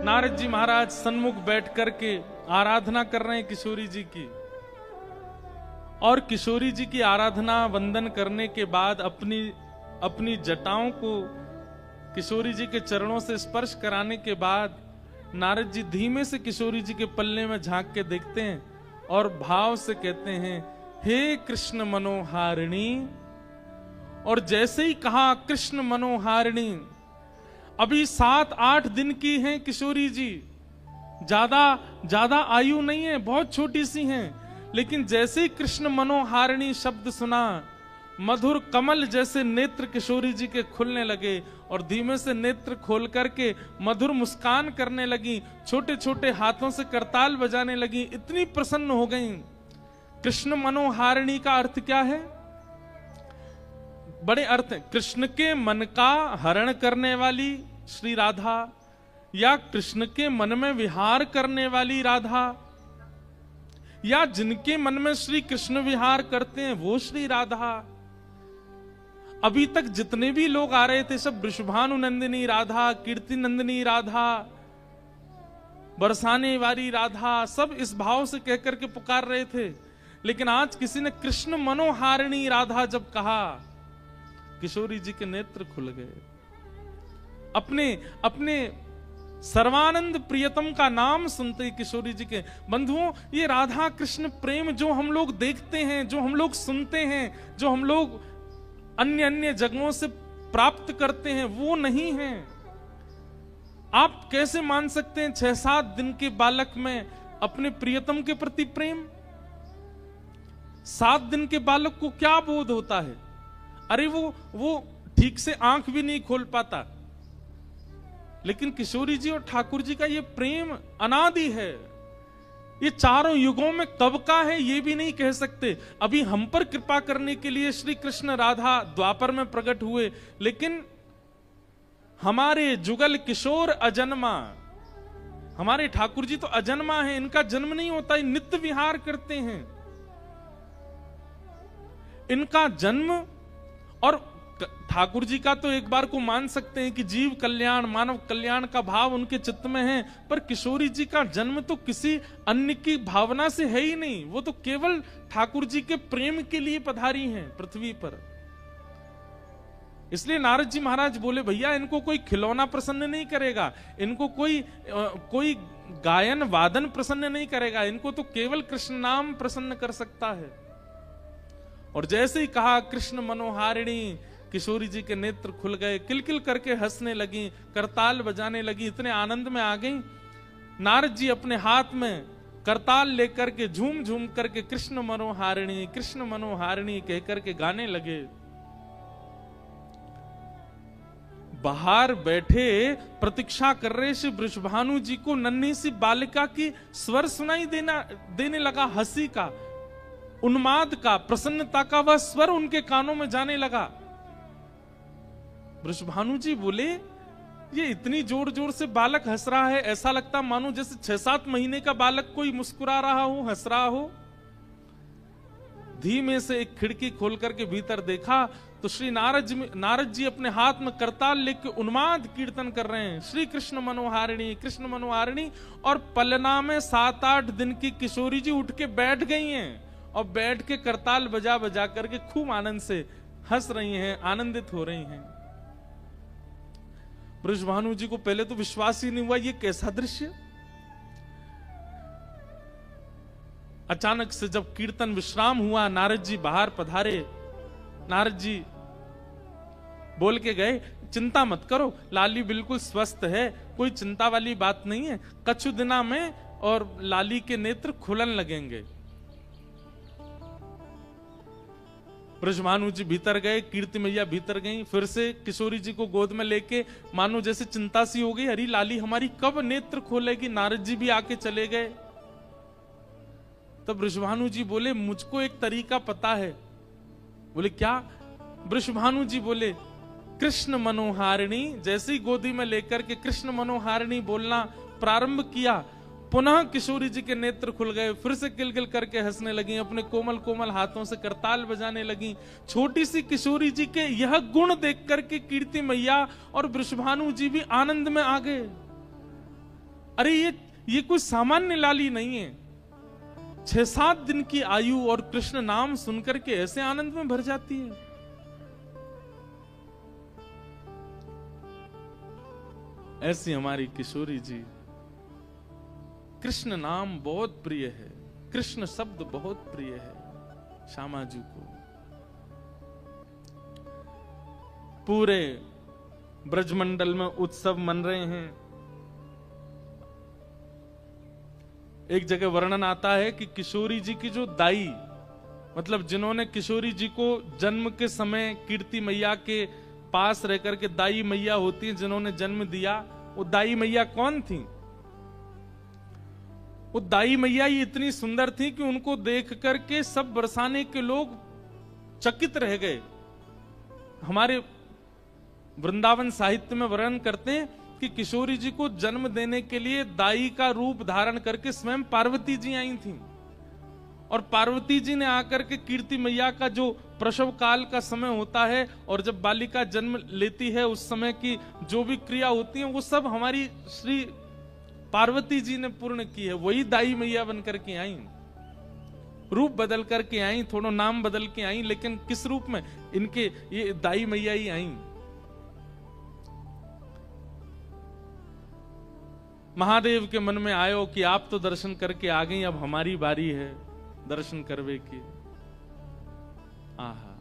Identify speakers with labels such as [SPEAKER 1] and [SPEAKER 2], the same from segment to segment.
[SPEAKER 1] नारद जी महाराज सन्मुख बैठ करके आराधना कर रहे हैं किशोरी जी की, और किशोरी जी की आराधना वंदन करने के बाद अपनी जटाओं को किशोरी जी के चरणों से स्पर्श कराने के बाद नारद जी धीमे से किशोरी जी के पल्ले में झांक के देखते हैं और भाव से कहते हैं, हे कृष्ण मनोहारिणी। और जैसे ही कहा कृष्ण मनोहारिणी, अभी 7-8 दिन की हैं किशोरी जी, ज्यादा आयु नहीं है, बहुत छोटी सी हैं, लेकिन जैसे ही कृष्ण मनोहारिणी शब्द सुना, मधुर कमल जैसे नेत्र किशोरी जी के खुलने लगे और धीमे से नेत्र खोल करके मधुर मुस्कान करने लगी, छोटे छोटे हाथों से करताल बजाने लगी, इतनी प्रसन्न हो गईं। कृष्ण मनोहारिणी का अर्थ क्या है? बड़े अर्थ हैं। कृष्ण के मन का हरण करने वाली श्री राधा, या कृष्ण के मन में विहार करने वाली राधा, या जिनके मन में श्री कृष्ण विहार करते हैं वो श्री राधा। अभी तक जितने भी लोग आ रहे थे सब वृषभानु नंदिनी राधा, कीर्ति नंदिनी राधा, बरसाने वाली राधा, सब इस भाव से कहकर के पुकार रहे थे। लेकिन आज किसी ने कृष्ण मनोहारिणी राधा जब कहा, किशोरी जी के नेत्र खुल गए। अपने सर्वानंद प्रियतम का नाम सुनते ही किशोरी जी के, बंधुओं, ये राधा कृष्ण प्रेम जो हम लोग देखते हैं, जो हम लोग सुनते हैं, जो हम लोग अन्य अन्य जगहों से प्राप्त करते हैं, वो नहीं है। आप कैसे मान सकते हैं 6-7 दिन के बालक में अपने प्रियतम के प्रति प्रेम? 7 दिन के बालक को क्या बोध होता है? अरे वो ठीक से आंख भी नहीं खोल पाता। लेकिन किशोरी जी और ठाकुर जी का ये प्रेम अनादि है। ये चारों युगों में कब का है ये भी नहीं कह सकते। अभी हम पर कृपा करने के लिए श्री कृष्ण राधा द्वापर में प्रकट हुए, लेकिन हमारे जुगल किशोर अजन्मा, हमारे ठाकुर जी तो अजन्मा है, इनका जन्म नहीं होता, ये नित्य विहार करते हैं। इनका जन्म, और ठाकुर जी का तो एक बार को मान सकते हैं कि जीव कल्याण, मानव कल्याण का भाव उनके चित्त में है, पर किशोरी जी का जन्म तो किसी अन्य की भावना से है ही नहीं। वो तो केवल ठाकुर जी के प्रेम के लिए पधारी हैं पृथ्वी पर। इसलिए नारद जी महाराज बोले, भैया इनको कोई खिलौना प्रसन्न नहीं करेगा, इनको कोई गायन वादन प्रसन्न नहीं करेगा, इनको तो केवल कृष्ण नाम प्रसन्न कर सकता है। और जैसे ही कहा कृष्ण मनोहारिणी, किशोरी जी के नेत्र खुल गए, किलकिल करके हंसने लगी, करताल बजाने लगी, इतने आनंद में आ गई। नारद जी अपने हाथ में करताल लेकर के झूम झूम करके कृष्ण मनोहारिणी कहकर के गाने लगे। बाहर बैठे प्रतीक्षा कर रहे श्री वृषभानु जी को नन्ही सी बालिका की स्वर सुनाई देने लगा, हंसी का, उन्माद का, प्रसन्नता का वह स्वर उनके कानों में जाने लगा। वृषभानु जी बोले, ये इतनी जोर जोर से बालक हंस रहा है, ऐसा लगता मानो जैसे 6-7 महीने का बालक कोई मुस्कुरा रहा हो, हंस रहा हो। धीमे से एक खिड़की खोल करके भीतर देखा तो श्री नारद जी अपने हाथ में करताल लेके उन्माद कीर्तन कर रहे हैं, श्री कृष्ण मनोहारिणी। और पलना में 7-8 दिन की किशोरी जी उठ के बैठ गई हैं और बैठ के करताल बजा बजा करके खूब आनंद से हंस रही हैं, आनंदित हो रही हैं। वृषभानु जी को पहले तो विश्वास ही नहीं हुआ, ये कैसा दृश्य। अचानक से जब कीर्तन विश्राम हुआ, नारद जी बाहर पधारे। नारद जी बोल के गए, चिंता मत करो, लाली बिल्कुल स्वस्थ है, कोई चिंता वाली बात नहीं है, कछु दिना में और लाली के नेत्र खुलन लगेंगे। वृषभानु जी भीतर गए, कीर्ति मैया भीतर गई, फिर से किशोरी जी को गोद में लेके मानो जैसे चिंता सी हो गई, अरे लाली हमारी कब नेत्र खोलेगी। नारद जी भी आके चले गए। तब वृषभानु जी बोले, मुझको एक तरीका पता है। बोले क्या? वृषभानु जी बोले, कृष्ण मनोहारिणी। जैसे ही गोदी में लेकर के कृष्ण मनोहारिणी बोलना प्रारंभ किया, पुनः किशोरी जी के नेत्र खुल गए, फिर से किलकिल करके हंसने लगी, अपने कोमल कोमल हाथों से करताल बजाने लगी। छोटी सी किशोरी जी के यह गुण देख करके कीर्ति मैया और वृषभानु जी भी आनंद में आ गए। अरे ये कोई सामान्य लाली नहीं है। 6-7 दिन की आयु और कृष्ण नाम सुनकर के ऐसे आनंद में भर जाती है। ऐसी हमारी किशोरी जी, कृष्ण नाम बहुत प्रिय है, कृष्ण शब्द बहुत प्रिय है श्यामा जी को। पूरे ब्रजमंडल में उत्सव मन रहे हैं। एक जगह वर्णन आता है कि किशोरी जी की जो दाई, मतलब जिन्होंने किशोरी जी को जन्म के समय कीर्ति मैया के पास रह करके दाई मैया होती है, जिन्होंने जन्म दिया, वो दाई मैया कौन थी? वो दाई मैया ही इतनी सुंदर थी कि उनको देख करके सब बरसाने के लोग चकित रह गए। हमारे वृंदावन साहित्य में वर्णन करते हैं कि किशोरी जी को जन्म देने के लिए दाई का रूप धारण करके स्वयं पार्वती जी आई थी, और पार्वती जी ने आकर के कीर्ति मैया का जो प्रसव काल का समय होता है और जब बालिका जन्म लेती है उस समय की जो भी क्रिया होती है वो सब हमारी श्री पार्वती जी ने पूर्ण की है। वही दाई मैया बन करके आई, रूप बदल करके आई, थोड़ा नाम बदल के आई, लेकिन किस रूप में? इनके ये दाई मैया ही आई। महादेव के मन में आयो कि आप तो दर्शन करके आ गई, अब हमारी बारी है दर्शन करवे की। आहा,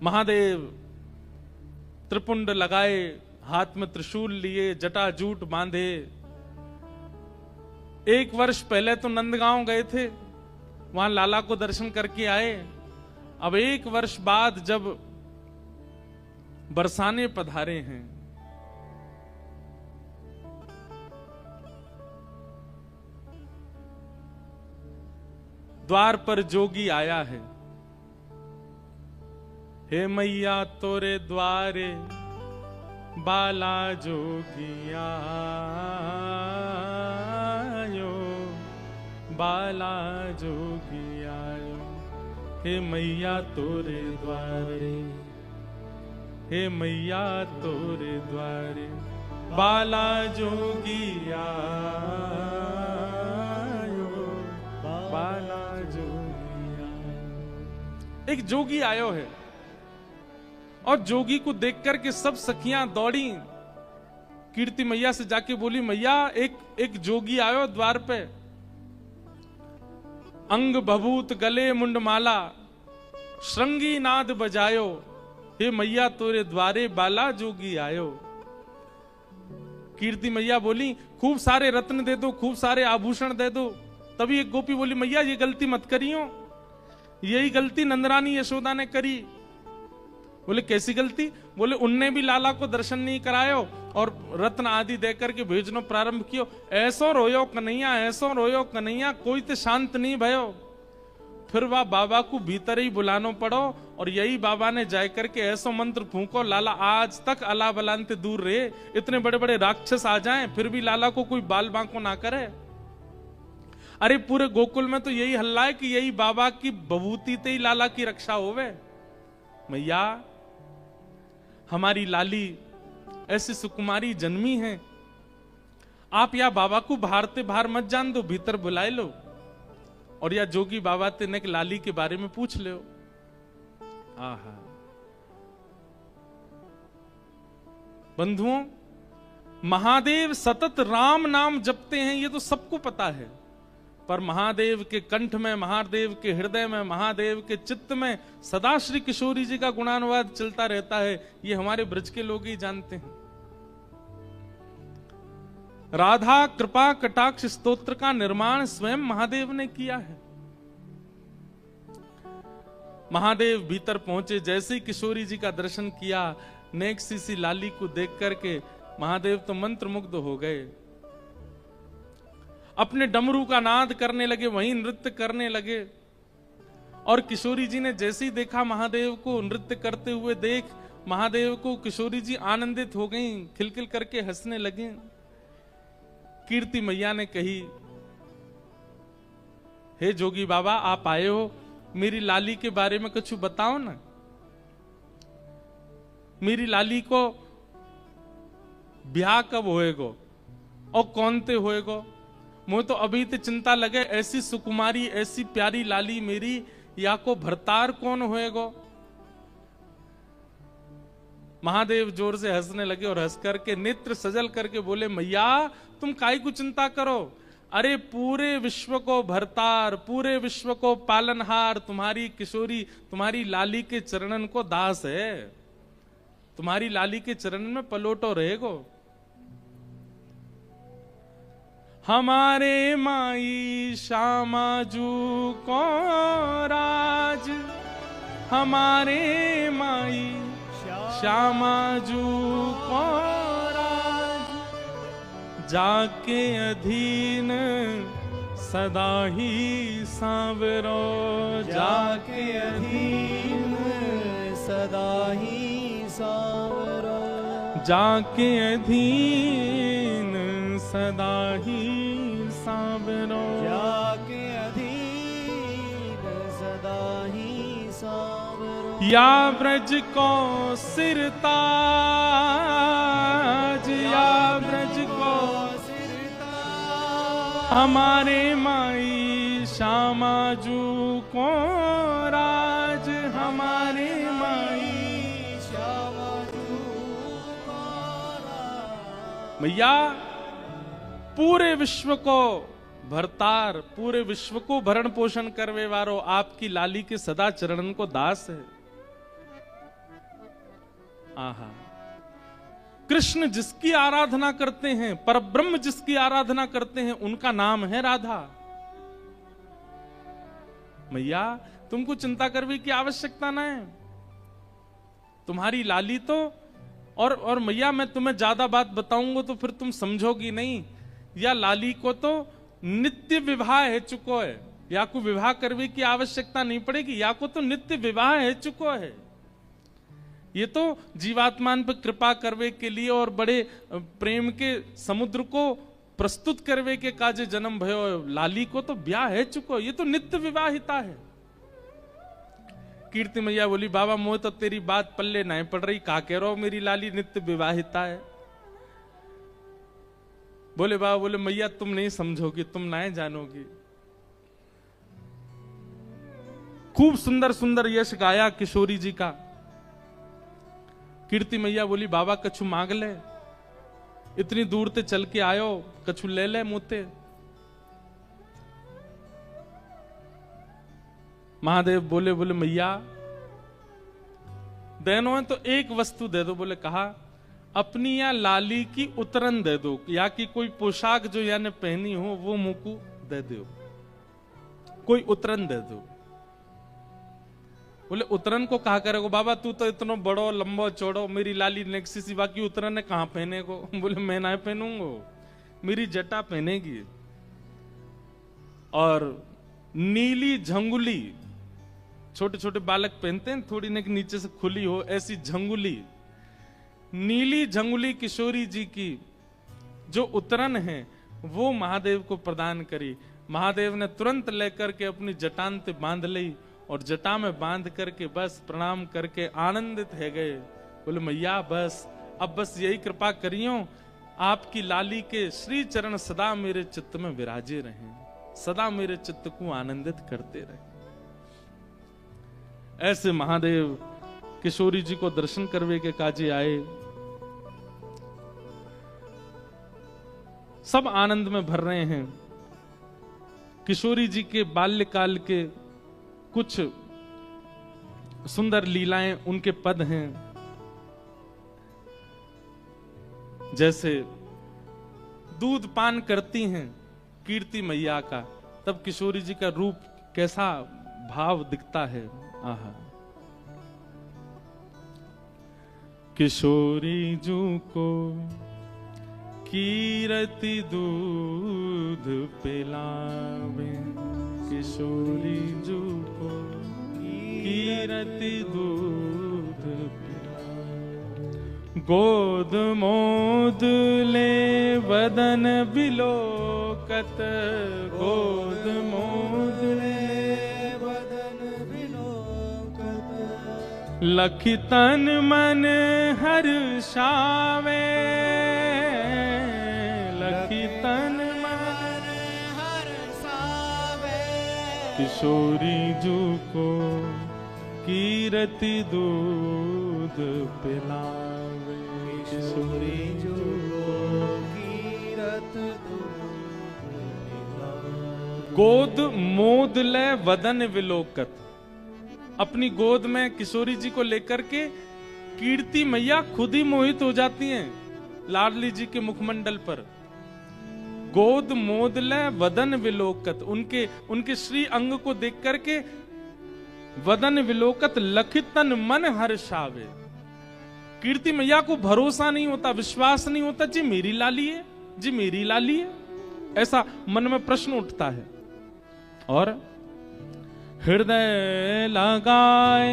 [SPEAKER 1] महादेव त्रिपुंड लगाए, हाथ में त्रिशूल लिए, जटा जूट बांधे। 1 वर्ष पहले तो नंदगांव गए थे, वहां लाला को दर्शन करके आए। अब 1 वर्ष बाद जब बरसाने पधारे हैं, द्वार पर जोगी आया है। हे मैया तोरे द्वारे बाला जोगिया आयो, बाला जोगिया आयो। हे मैया तोरे द्वारे, हे मैया तोरे द्वारे बाला जोगिया आयो, बाला जोगिया। एक जोगी आयो है, और जोगी को देख करके सब सखियां दौड़ी, कीर्ति मैया से जाके बोली, मैया एक जोगी आयो द्वार पे, अंग भभूत गले मुंडमाला, श्रृंगी नाद बजायो। हे मैया तोरे द्वारे बाला जोगी आयो। कीर्ति मैया बोली, खूब सारे रत्न दे दो, खूब सारे आभूषण दे दो। तभी एक गोपी बोली, मैया ये गलती मत करियो, यही गलती नंदरानी यशोदा ने करी। बोले कैसी गलती? बोले उनने भी लाला को दर्शन नहीं करायो और रत्न आदि देकर के भेजनो प्रारंभ कियो। ऐसो रोयो कन्हैया, ऐसो रोयो कन्हैया, कोई तो शांत नहीं भयो। फिर वह बाबा को भीतर ही बुलानो पड़ो, और यही बाबा ने जाय करके ऐसो मंत्र फूंको, लाला आज तक अला बलानते दूर रहे। इतने बड़े बड़े राक्षस आ जाएं फिर भी लाला को कोई बाल बांको ना करे। अरे पूरे गोकुल में तो यही हल्ला है कि यही बाबा की बभूति ते ही लाला की रक्षा होवे। मैया हमारी लाली ऐसी सुकुमारी जन्मी है, आप या बाबा को बाहरते बाहर मत जान दो, भीतर बुलाए लो, और या जोगी बाबा ते ने लाली के बारे में पूछ लो। आहा, बंधुओं, महादेव सतत राम नाम जपते हैं, ये तो सबको पता है, पर महादेव के कंठ में, महादेव के हृदय में, महादेव के चित्त में सदा श्री किशोरी जी का गुणानुवाद चलता रहता है, ये हमारे ब्रज के लोग ही जानते हैं। राधा कृपा कटाक्ष स्तोत्र का निर्माण स्वयं महादेव ने किया है। महादेव भीतर पहुंचे, जैसे ही किशोरी जी का दर्शन किया, नेक सी लाली को देख करके महादेव तो मंत्र मुग्ध हो गए। अपने डमरू का नाद करने लगे, वहीं नृत्य करने लगे। और किशोरी जी ने जैसे ही देखा महादेव को नृत्य करते हुए देख, महादेव को किशोरी जी आनंदित हो गईं, खिलखिल करके हंसने लगे। कीर्ति मैया ने कही, हे जोगी बाबा आप आए हो, मेरी लाली के बारे में कुछ बताओ ना। मेरी लाली को ब्याह कब होएगो और कौन ते होएगो। मुझे तो अभी ते चिंता लगे, ऐसी सुकुमारी ऐसी प्यारी लाली मेरी, या को भरतार कौन होएगो। महादेव जोर से हंसने लगे और हंस करके नेत्र सजल करके बोले, मैया तुम काई को चिंता करो, अरे पूरे विश्व को भरतार, पूरे विश्व को पालनहार तुम्हारी किशोरी, तुम्हारी लाली के चरणन को दास है, तुम्हारी लाली के चरण में पलोटो रहेगो। हमारे माई श्यामाजू को राज, हमारे माई श्यामाजू को राज, जाके अधीन सदा ही सांवरो, जाके अधीन
[SPEAKER 2] सदा ही सांवरो,
[SPEAKER 1] जाके अधीन सदा ही सांवरो,
[SPEAKER 2] जाके अधीन सदा ही सांवरो।
[SPEAKER 1] या ब्रज को सिरताज, या ब्रज को सिरताज, हमारे माई श्यामाजू को राज, हमारे माई
[SPEAKER 2] श्यामाजू को राज।
[SPEAKER 1] मैया पूरे विश्व को भरतार, पूरे विश्व को भरण पोषण करवे वारो आपकी लाली के सदा चरणन को दास है। आहा, कृष्ण जिसकी आराधना करते हैं, परब्रह्म जिसकी आराधना करते हैं, उनका नाम है राधा। मैया तुमको चिंता करने की आवश्यकता ना है, तुम्हारी लाली तो और मैया मैं तुम्हें ज्यादा बात बताऊंगा तो फिर तुम समझोगी नहीं। या लाली को तो नित्य विवाह है चुको है, या को विवाह करने की आवश्यकता नहीं पड़ेगी, या को तो नित्य विवाह है चुको है। ये तो जीवात्मान पर कृपा करवे के लिए और बड़े प्रेम के समुद्र को प्रस्तुत करवे के काजे जन्म भयो। लाली को तो ब्याह है चुको, ये तो नित्य विवाहिता है। कीर्ति मैया बोली, बाबा मोह तो तेरी बात पल्ले नहीं पड़ रही, का कह रहो मेरी लाली नित्य विवाहिता है। बोले बाबा, बोले मैया तुम नहीं समझोगी, तुम नहीं जानोगी। खूब सुंदर सुंदर यश गाया किशोरी जी का। कीर्ति मैया बोली, बाबा कछु मांग ले, इतनी दूर ते चल के आयो, कछु ले ले मुते। महादेव बोले, बोले मैया देनो है तो एक वस्तु दे दो। बोले कहा, अपनी या लाली की उतरन दे दो, या कि कोई पोशाक जो याने पहनी हो वो मुकु दे दो, कोई उतरन दे दो। बोले उतरन को कहा करेगो बाबा, तू तो इतना बड़ो लंबो चौड़ो, मेरी लाली नेक्सी सी, बाकी उतरन कहां पहने को। बोले मैं ना पहनूंगो, मेरी जटा पहनेगी। और नीली झंगुली, छोटे छोटे बालक पहनते हैं, थोड़ी नेक नीचे से खुली हो, ऐसी झंगुली, नीली झंगुली किशोरी जी की जो उतरन है वो महादेव को प्रदान करी। महादेव ने तुरंत लेकर के अपनी जटान ते बांध ली और जटा में बांध करके बस प्रणाम करके आनंदित है गए। बोले मैया बस अब बस यही कृपा करियो, आपकी लाली के श्री चरण सदा मेरे चित्त में विराजे रहें, सदा मेरे चित्त को आनंदित करते रहे। ऐसे महादेव किशोरी जी को दर्शन करवे के काजे आए। सब आनंद में भर रहे हैं। किशोरी जी के बाल्यकाल के कुछ सुंदर लीलाएं, उनके पद हैं। जैसे दूध पान करती हैं कीर्ति मैया का, तब किशोरी जी का रूप कैसा भाव दिखता है। आहा, किशोरी जू को कीरति दूध पिलावे, किशोरी जू को कीरति दूध पिलावे। गोद मोद ले बदन बिलोकत, गोद मोद ले बदन बिलोकत। लखी तन मन हर्षावे, लखी तन मन
[SPEAKER 2] हर्षावे,
[SPEAKER 1] किशोरी जू को कीरति दूध पिलावे,
[SPEAKER 2] किशोरी जू को कीरत दूध पिलावे।
[SPEAKER 1] गोद मोद ले वदन विलोकत, अपनी गोद में किशोरी जी को लेकर के कीर्ति मैया खुद ही मोहित हो जाती हैं लाडली जी के मुखमंडल पर। गोद मोद ले वदन विलोकत, उनके श्री अंग को देख करके वदन विलोकत लखित तन मन हर्षावे। कीर्ति मैया को भरोसा नहीं होता, विश्वास नहीं होता, जी मेरी लाली है, जी मेरी लाली है, ऐसा मन में प्रश्न उठता है। और हृदय लगाए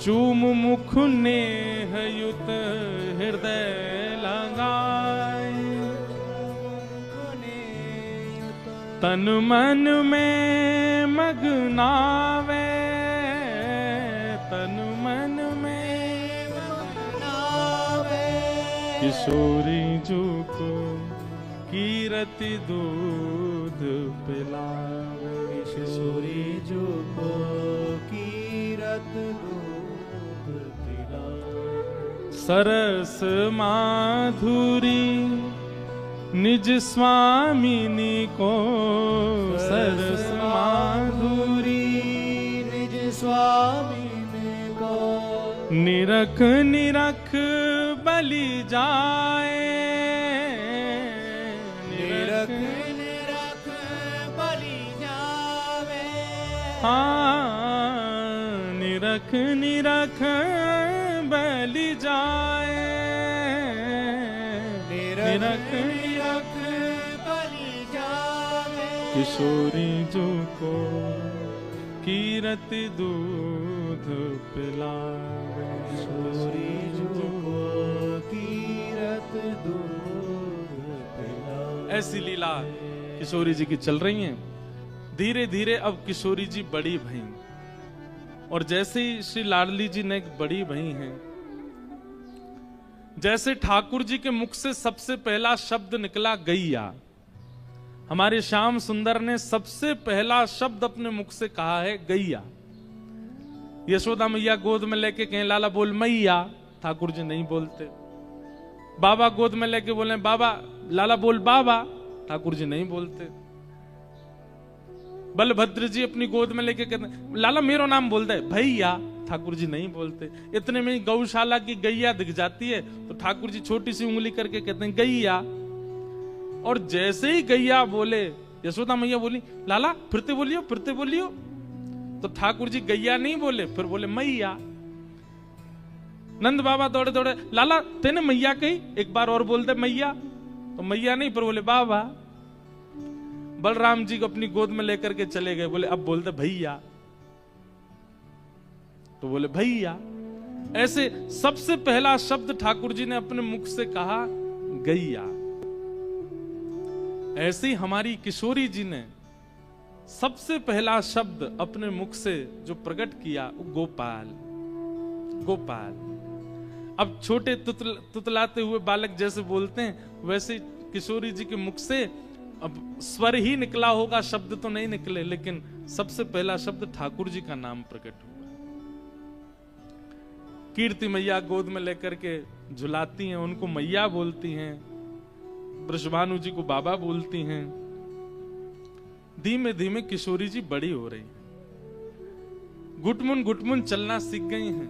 [SPEAKER 1] चूम मुख नेह युत, हृदय लगाए तन मन में मगनावे, तन मन में
[SPEAKER 2] मगनावे।
[SPEAKER 1] किशोरी जू को कीरति दूध पिलावे,
[SPEAKER 2] किशोरी जू को कीरत दूध पिलावे।
[SPEAKER 1] सरस माधुरी निज स्वामिनी को, सरस माधुरी
[SPEAKER 2] निज स्वामिनी को,
[SPEAKER 1] निरख निरख बलि जाए,
[SPEAKER 2] निरख निरख बलि जावे।
[SPEAKER 1] हाँ निरख निरख बलि जाए, निरख
[SPEAKER 2] निरख बलि जावे।
[SPEAKER 1] किशोरी जू को कीरति दूध पिलावे,
[SPEAKER 2] किशोरी जू को कीरत दूध पिलावे।
[SPEAKER 1] ऐसी लीला किशोरी जी की चल रही है। धीरे धीरे अब किशोरी जी बड़ी भई, और जैसे ही श्री लाडली जी ने एक बड़ी भई हैं, जैसे ठाकुर जी के मुख से सबसे पहला शब्द निकला गैया, हमारे श्याम सुंदर ने सबसे पहला शब्द अपने मुख से कहा है गैया। यशोदा मैया गोद में लेके कहें लाला बोल मैया, ठाकुर जी नहीं बोलते। बाबा गोद में लेके बोले बाबा, लाला बोल बाबा, ठाकुर जी नहीं बोलते। बलभद्र जी अपनी गोद में लेके कहते लाला मेरो नाम बोलता है भैया, ठाकुर जी नहीं बोलते। इतने में ही गौशाला की गैया दिख जाती है तो ठाकुर जी छोटी सी उंगली करके कहते हैं गैया। और जैसे ही गैया बोले, यशोदा मैया बोली लाला फिरते बोलियो, फिरते बोलियो, तो ठाकुर जी गैया नहीं बोले, फिर बोले मैया। नंद बाबा दौड़े दौड़े लाला तेने मैया कही, एक बार और बोलते मैया, तो मैया नहीं फिर बोले बाबा। बलराम जी को अपनी गोद में लेकर के चले गए, बोले अब बोलते भैया, तो बोले भैया। ऐसे सबसे पहला शब्द ठाकुर जी ने अपने मुख से कहा गैया। ऐसे ही हमारी किशोरी जी ने सबसे पहला शब्द अपने मुख से जो प्रकट किया वो गोपाल, गोपाल। अब छोटे तुतलाते हुए बालक जैसे बोलते हैं वैसे किशोरी जी के मुख से अब स्वर ही निकला होगा, शब्द तो नहीं निकले, लेकिन सबसे पहला शब्द ठाकुर जी का नाम प्रकट हुआ। कीर्ति मैया गोद में लेकर के झुलाती हैं, उनको मैया बोलती हैं, वृषभानु जी को बाबा बोलती हैं। धीमे धीमे किशोरी जी बड़ी हो रही हैं, घुटमुन चलना सीख गई हैं।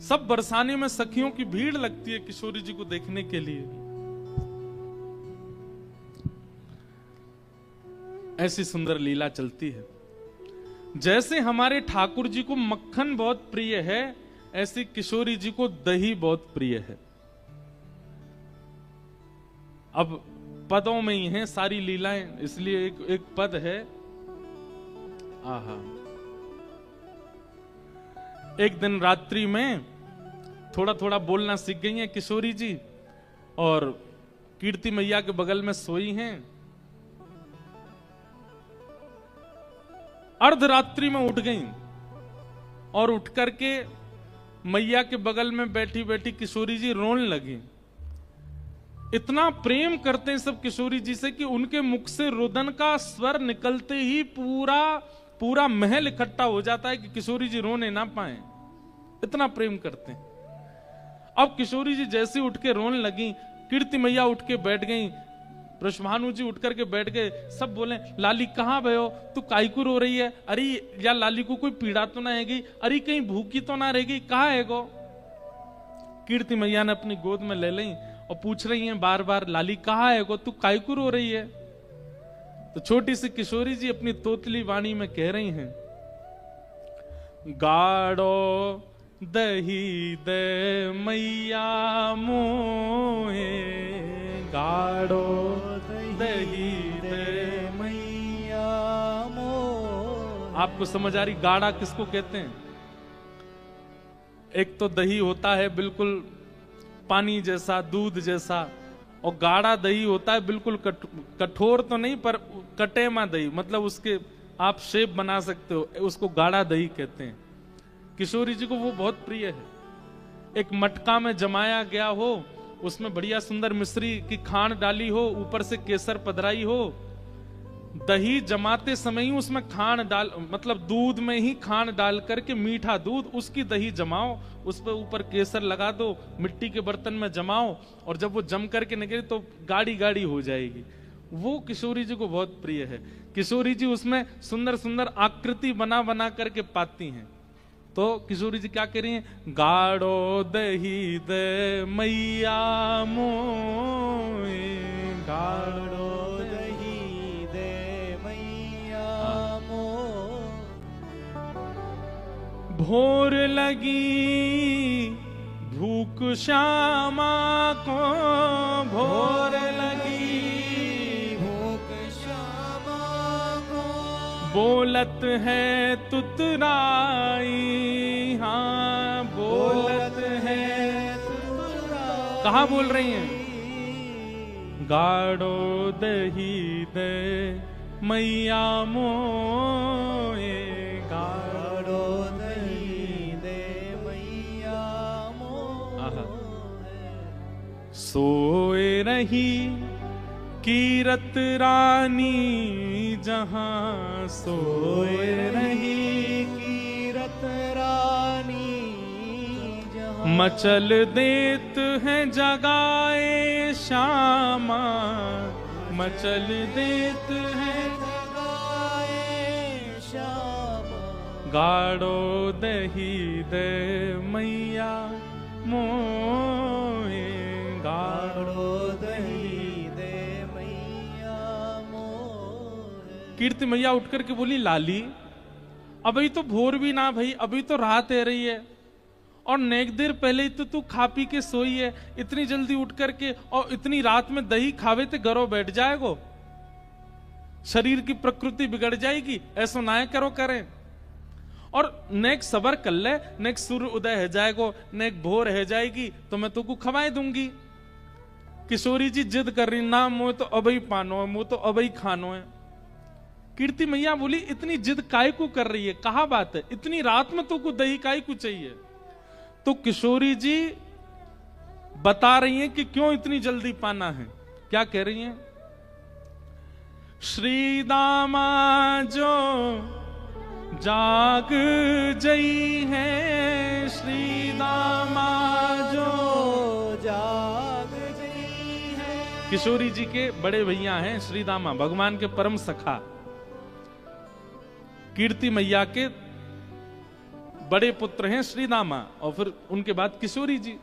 [SPEAKER 1] सब बरसाने में सखियों की भीड़ लगती है किशोरी जी को देखने के लिए। ऐसी सुंदर लीला चलती है। जैसे हमारे ठाकुर जी को मक्खन बहुत प्रिय है, ऐसी किशोरी जी को दही बहुत प्रिय है। अब पदों में ही हैं सारी लीलाएं, इसलिए एक पद है। आहा, एक दिन रात्रि में थोड़ा थोड़ा बोलना सीख गई हैं किशोरी जी, और कीर्ति मैया के बगल में सोई हैं। अर्धरात्रि में उठ गई और उठ करके मैया के बगल में बैठी बैठी किशोरी जी रोने लगी। इतना प्रेम करते हैं सब किशोरी जी से कि उनके मुख से रुदन का स्वर निकलते ही पूरा पूरा महल इकट्ठा हो जाता है कि किशोरी जी रोने ना पाए, इतना प्रेम करते हैं। अब किशोरी जी जैसे उठ के रोने लगी, कीर्ति मैया उठ के बैठ गई, वृषभानु जी उठ करके बैठ गए। सब बोले लाली कहाँ भयो, तू काईकू रो रही है? अरे या लाली को कोई पीड़ा तो ना हैगी? अरे कहीं भूखी तो ना रहेगी? कहाँ है गो? कीर्ति मैया ने अपनी गोद में ले ली और पूछ रही हैं बार बार, लाली कहाँ है गो, तू काईकू रो रही है? तो छोटी सी किशोरी जी अपनी तोतली वाणी में कह रही हैं, गाड़ो दही दे मैया मोहे, गाड़ो दही दे
[SPEAKER 2] मैया मोहे।
[SPEAKER 1] आपको समझ आ रही गाढ़ा किसको कहते हैं? एक तो दही होता है बिल्कुल पानी जैसा, दूध जैसा, और गाढ़ा दही होता है बिल्कुल कठोर तो नहीं पर कटेमा दही, मतलब उसके आप शेप बना सकते हो, उसको गाढ़ा दही कहते हैं। किशोरी जी को वो बहुत प्रिय है। एक मटका में जमाया गया हो, उसमें बढ़िया सुंदर मिश्री की खांड डाली हो, ऊपर से केसर पधराई हो, दही जमाते समय ही उसमें खांड डाल, मतलब दूध में ही खांड डाल करके मीठा दूध, उसकी दही जमाओ, उस पर ऊपर केसर लगा दो, मिट्टी के बर्तन में जमाओ, और जब वो जम करके निकले तो गाढ़ी गाढ़ी हो जाएगी। वो किशोरी जी को बहुत प्रिय है। किशोरी जी उसमें सुंदर सुंदर आकृति बना बना करके पाती हैं। तो किशोरी जी क्या कह रही हैं? गाढ़ो दही दे मैया मोए, गाढ़ो
[SPEAKER 2] दही दे मैया मोहे।
[SPEAKER 1] भोर लगी भूख श्यामा को, भोर लगी
[SPEAKER 2] भूख श्यामा को,
[SPEAKER 1] बोलत है तुतराई, हाँ बोलत है
[SPEAKER 2] तुतराई।
[SPEAKER 1] कहाँ बोल रही हैं? गाढ़ो दही दे मैया मोए,
[SPEAKER 2] गाढ़ो दही दे मैया मोहे।
[SPEAKER 1] सोए रही कीरत रानी जहां, सोए रही
[SPEAKER 2] कीरत रानी जहां,
[SPEAKER 1] मचल देत है जगाए श्यामा, मचल देत है
[SPEAKER 2] जगाए श्यामा।
[SPEAKER 1] गाढ़ो दही दे मैया मोए, गाढ़ो
[SPEAKER 2] दही दे मैया मोहे।
[SPEAKER 1] कीर्ति मैया उठ करके बोली, लाली अभी तो भोर भी ना भाई, अभी तो रात है रही है, और नेक देर पहले ही तो तू खा पी के सोई है, इतनी जल्दी उठ करके और इतनी रात में दही खावे ते घरों बैठ जाएगो, शरीर की प्रकृति बिगड़ जाएगी, ऐसा ना करो करें। और नेक सबर कर ले, नेक सूर्य उदय है जाएगो, नेक भोर है जाएगी तो मैं तुमको खवाए दूंगी। किशोरी जी जिद कर रही, ना मुझे तो अभी पानो है, मुझे तो अभी खानो है। कीर्ति मैया बोली, इतनी जिद काय को कर रही है, कहा बात है, इतनी रात में तुमको दही काय को चाहिए? तो किशोरी जी बता रही हैं कि क्यों इतनी जल्दी पाना है। क्या कह रही हैं? श्री दामा जो जाग जई है, श्री दामा जो
[SPEAKER 2] जाग गई है।
[SPEAKER 1] किशोरी जी के बड़े भैया हैं श्री दामा, भगवान के परम सखा, कीर्ति मैया के बड़े पुत्र हैं श्री दामा, और फिर उनके बाद किशोरी जी।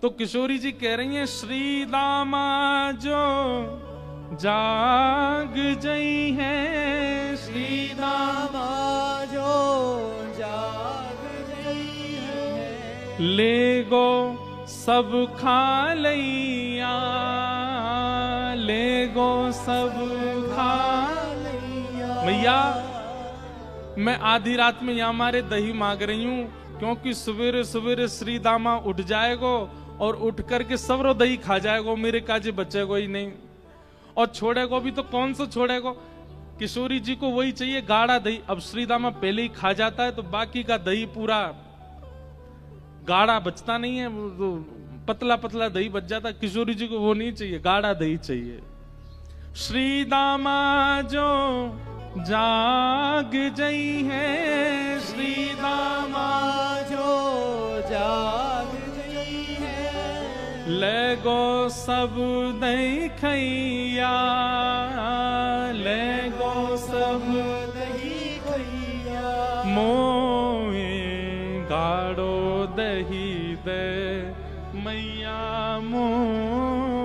[SPEAKER 1] तो किशोरी जी कह रही हैं, श्री दामा जो जाग जई है, श्री दामा
[SPEAKER 2] जो जाग गई है।
[SPEAKER 1] ले गो सब खा लैया, ले गो सब खा
[SPEAKER 2] लैया।
[SPEAKER 1] मैया मैं आधी रात में यहाँ हमारे दही मांग रही हूँ, क्योंकि सवेरे सवेरे श्री दामा उठ जाएगो और उठ करके सबरो दही खा जाएगो, मेरे काजे बचेगो ही नहीं, और छोड़ेगो भी तो कौन सा छोड़ेगो? किशोरी जी को वही चाहिए, गाढ़ा दही। अब श्रीदामा पहले ही खा जाता है तो बाकी का दही पूरा गाढ़ा बचता नहीं है, वो तो पतला पतला दही बच जाता। किशोरी जी को वो नहीं चाहिए, गाढ़ा दही चाहिए। श्रीदामा जो जाग जई है, श्रीदामा
[SPEAKER 2] जो जाग गई है,
[SPEAKER 1] ले गो सब दही खैया, ले गो सब
[SPEAKER 2] दही खैया,
[SPEAKER 1] मोए गाढ़ो दही दे मैया मोए।